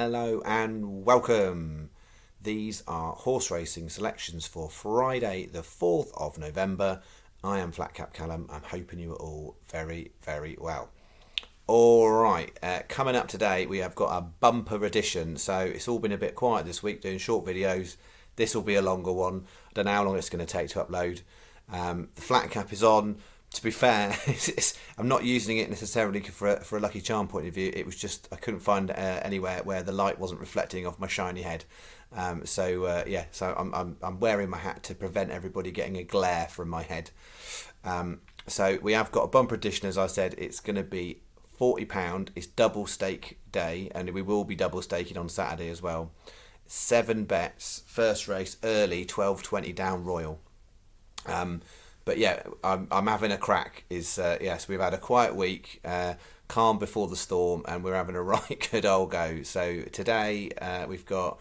Hello and welcome. These are horse racing selections for Friday the 4th of November. I am Flat Cap Callum. I'm hoping you are all very, very well. Alright, coming up today we have got a bumper edition. So it's all been a bit quiet this week doing short videos. This will be a longer one. I don't know how long it's going to take to upload. The Flat Cap is on. To be fair, I'm not using it necessarily for a Lucky Charm point of view. It was just I couldn't find anywhere where the light wasn't reflecting off my shiny head. So I'm wearing my hat to prevent everybody getting a glare from my head. So we have got a bumper edition, as I said. It's going to be £40. It's double stake day, and we will be double staking on Saturday as well. 7 bets, first race early, 12:20 down Royal. But yeah, I'm having a crack. Yes, we've had a quiet week, calm before the storm, and we're having a right good old go. So today we've got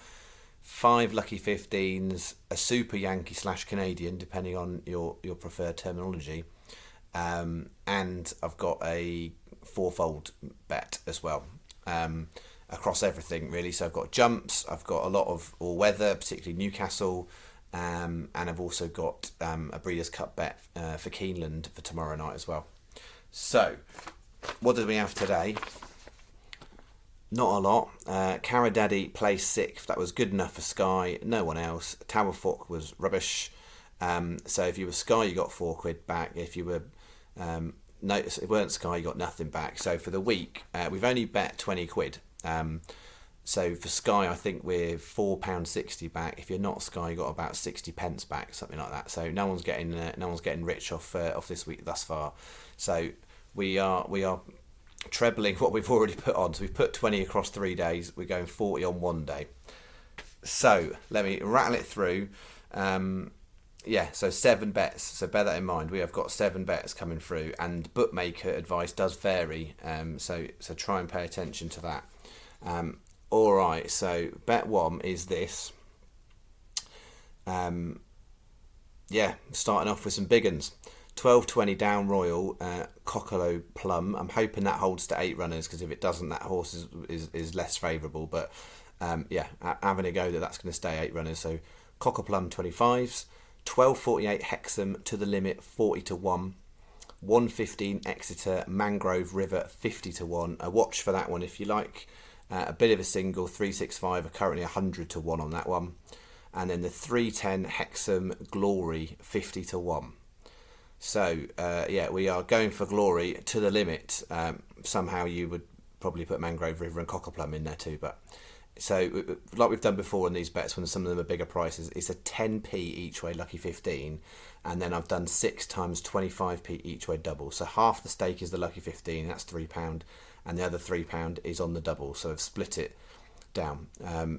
5 lucky 15s, a super Yankee / Canadian, depending on your preferred terminology, and I've got a 4-fold bet as well. Across everything really. So I've got jumps, I've got a lot of all weather, particularly Newcastle. And I've also got a Breeders' Cup bet for Keenland for tomorrow night as well. So, what did we have today? Not a lot. Cara Daddy placed 6th. That was good enough for Sky. No one else. Tower Fork was rubbish. So if you were Sky, you got £4 back. If you were no, it weren't Sky, you got nothing back. So for the week, we've only bet £20. So for Sky, I think we're £4.60 back. If you're not Sky, you got about 60 pence back, something like that. So no one's getting rich off this week thus far. So we are trebling what we've already put on. So we've put 20 across 3 days. We're going 40 on 1 day. So let me rattle it through. So 7 bets. So bear that in mind. We have got 7 bets coming through, and bookmaker advice does vary. So try and pay attention to that. Alright, so bet 1 is this. Starting off with some big uns. 12:20 down Royal, Cockalo Plum. I'm hoping that holds to 8 runners, because if it doesn't, that horse is less favourable. But having a go that's going to stay 8 runners. So Cockaplum 25s, 12:48 Hexham to the limit 40-1. 1:15 Exeter Mangrove River 50-1. A watch for that one if you like. A bit of a single, 365 are currently 100-1 on that one. And then the 3:10 Hexham Glory 50-1. So we are going for Glory to the limit. Somehow you would probably put Mangrove River and Cockaplum in there too, but so like we've done before in these bets when some of them are bigger prices, it's a 10p each way lucky 15, and then I've done 6 times 25p each way double. So half the stake is the lucky 15, that's £3, and the other £3 is on the double. So I've split it down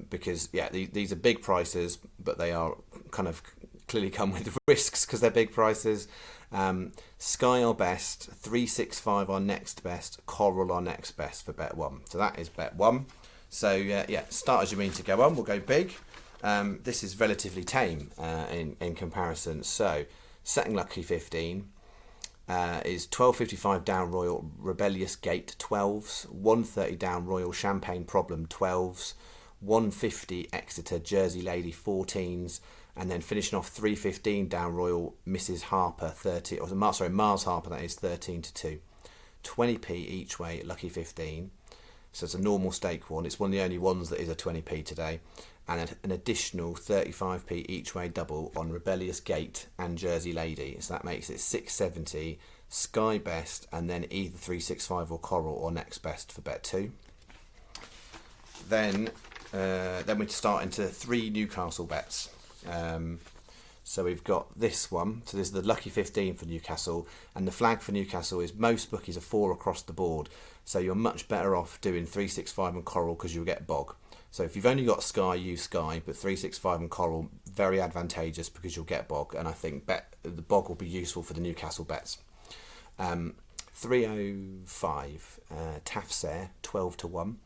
because these are big prices, but they are kind of clearly come with risks because they're big prices. Sky our best, 365 our next best, Coral our next best for bet 1. So that is bet 1. So start as you mean to go on. We'll go big. This is relatively tame in comparison. So setting lucky 15 is 12:55 down Royal Rebellious Gate 12s, 1:30 down Royal Champagne Problem 12s, 1:50 Exeter Jersey Lady 14s, and then finishing off 3:15 down Royal Mrs Harper Mars Harper, that is 13-2. 20p each way lucky 15. So it's a normal stake one. It's one of the only ones that is a 20p today. And an additional 35p each way double on Rebellious Gate and Jersey Lady. So that makes it 670, Sky Best, and then either 365 or Coral or next best for bet 2. Then we start into 3 Newcastle bets. So we've got this one. So this is the lucky 15 for Newcastle, and the flag for Newcastle is most bookies are 4 across the board. So you're much better off doing 365 and Coral because you'll get bog. So if you've only got Sky, use Sky, but 365 and Coral, very advantageous because you'll get bog, and I think the bog will be useful for the Newcastle bets. 305 Tafsir 12-1,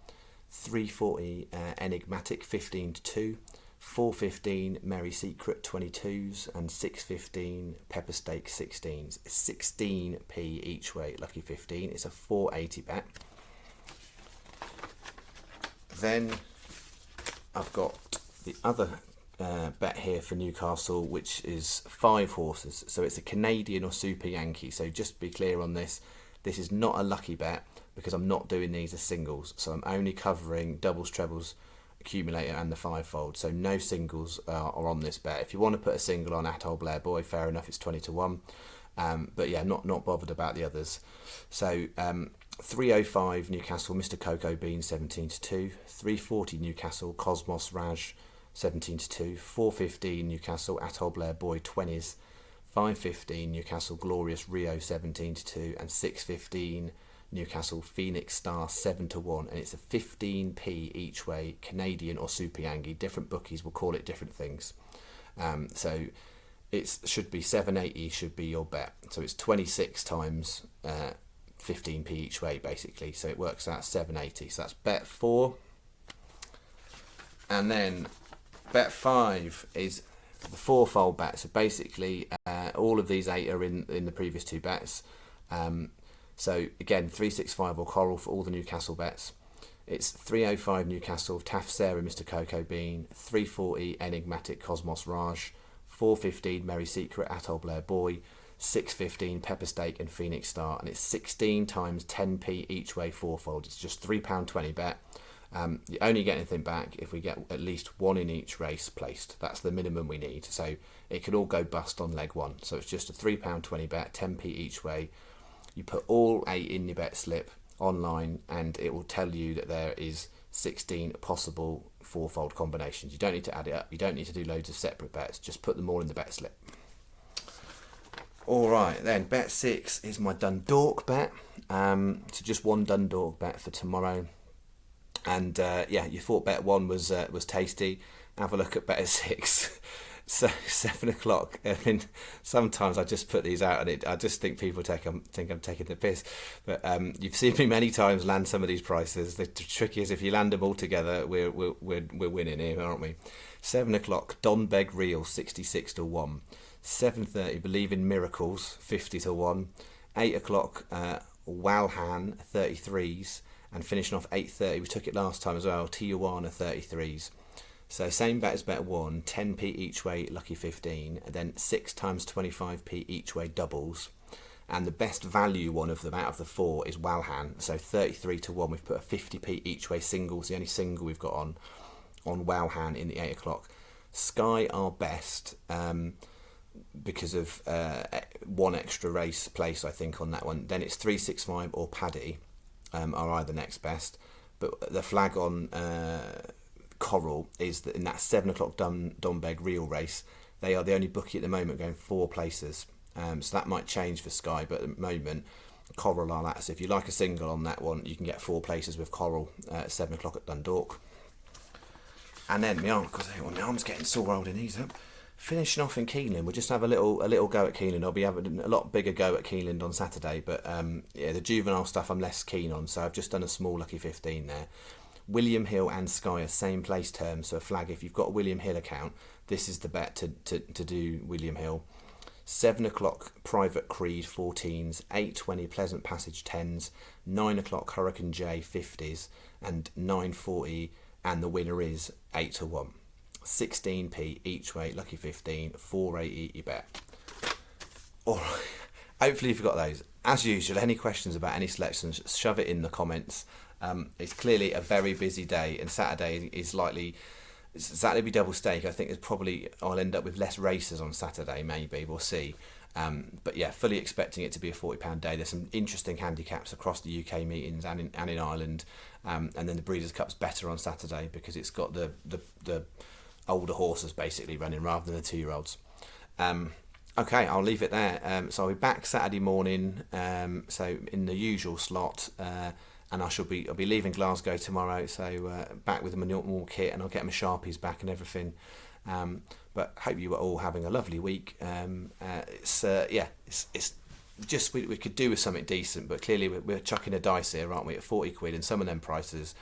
340 Enigmatic 15-2, 415 Merry Secret 22s, and 615 Pepper Steak 16s. 16p each way, lucky 15. It's a 480 bet. Then I've got the other bet here for Newcastle, which is 5 horses. So it's a Canadian or Super Yankee. So just be clear on this. This is not a lucky bet because I'm not doing these as singles. So I'm only covering doubles, trebles, accumulator and the fivefold. So no singles are on this bet. If you want to put a single on Outweigh Boy, fair enough, it's 20-1. But yeah, not bothered about the others. So 305 Newcastle, Mr. Cocoa Bean 17-2. 340 Newcastle, Cosmos Raj 17-2. 415 Newcastle, Outweigh Boy 20s. 515 Newcastle, Glorious Rio 17-2, and 615 Newcastle, Phoenix Star 7-1, and it's a 15p each way, Canadian or Super Yankee. Different bookies will call it different things. So it should be 780 should be your bet. So it's 26 times 15p each way basically. So it works out 780. So that's bet 4. And then bet 5 is the fourfold bet. So basically all of these 8 are in the previous 2 bets. So again, 365 or Coral for all the Newcastle bets. It's 305 Newcastle, Taff Sarah, Mr. Cocoa Bean. 340 Enigmatic Cosmos Raj. 415 Merry Secret, Outweigh Boy. 615 Pepper Steak and Phoenix Star. And it's 16 times 10p each way fourfold. It's just £3.20 bet. You only get anything back if we get at least 1 in each race placed. That's the minimum we need. So it could all go bust on leg 1. So it's just a £3.20 bet, 10p each way. You put all 8 in your bet slip online and it will tell you that there is 16 possible fourfold combinations. You don't need to add it up. You don't need to do loads of separate bets. Just put them all in the bet slip. Alright, then bet 6 is my Dundalk bet. So just one Dundalk bet for tomorrow. And yeah, you thought bet 1 was tasty. Have a look at bet 6. So 7 o'clock. I mean, sometimes I just put these out, and I just think people think I'm taking the piss. But you've seen me many times land some of these prices. The trick is if you land them all together, we're winning here, aren't we? 7 o'clock. Dundalk Real 66-1. 7:30. Believe in Miracles 50-1. 8 o'clock. Walhan 33s. And finishing off 8:30, we took it last time as well, Tijuana 33s. So same bet as bet 1, 10p each way, lucky 15, and then 6 times 25p each way doubles. And the best value one of them out of the 4 is Walhan, so 33-1. We've put a 50p each way single, it's the only single we've got on Walhan in the 8 o'clock. Sky are best because of 1 extra race place, I think, on that one. Then it's 365 or Paddy. Are either next best, but the flag on Coral is that in that 7 o'clock Dundalk Real race, they are the only bookie at the moment going 4 places. So that might change for Sky, but at the moment Coral are that. So if you like a single on that one, you can get 4 places with Coral at 7 o'clock at Dundalk. And then my arm's getting sore holding these up. Finishing off in Keenland, we'll just have a little go at Keenland. I'll be having a lot bigger go at Keenland on Saturday, but yeah, the juvenile stuff I'm less keen on, so I've just done a small lucky 15 there. William Hill and Sky are same place terms, so a flag if you've got a William Hill account, this is the bet to do William Hill. 7 o'clock Private Creed 14s, 8:20 Pleasant Passage 10s, 9 o'clock Hurricane J 50s, and 9:40, and the winner is 8-1. 16p each way, lucky 15, 480 you bet. Alright, hopefully you've got those. As usual, any questions about any selections, shove it in the comments. It's clearly a very busy day, and Saturday is likely Saturday be double stake. I think I'll end up with less races on Saturday, maybe, we'll see. But yeah, fully expecting it to be a £40 day. There's some interesting handicaps across the UK meetings and in Ireland, and then the Breeders' Cup's better on Saturday because it's got the older horses basically running rather than the 2-year-olds. Okay, I'll leave it there. So I'll be back Saturday morning, so in the usual slot, and I'll be leaving Glasgow tomorrow, so back with my normal kit, and I'll get my Sharpies back and everything. But hope you are all having a lovely week. It's just we could do with something decent, but clearly we're chucking a dice here, aren't we, at 40 quid, and some of them prices,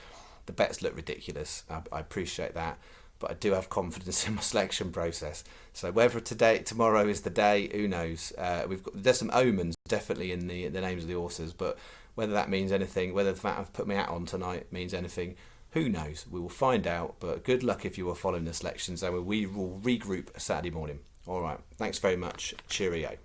the bets look ridiculous. I appreciate that. But I do have confidence in my selection process. So whether tomorrow is the day, who knows? There's some omens definitely in the names of the horses, but whether that means anything, whether the fact I've put my hat on tonight means anything, Who knows? We will find out, but good luck if you are following the selections, and we will regroup Saturday morning. All right, thanks very much. Cheerio.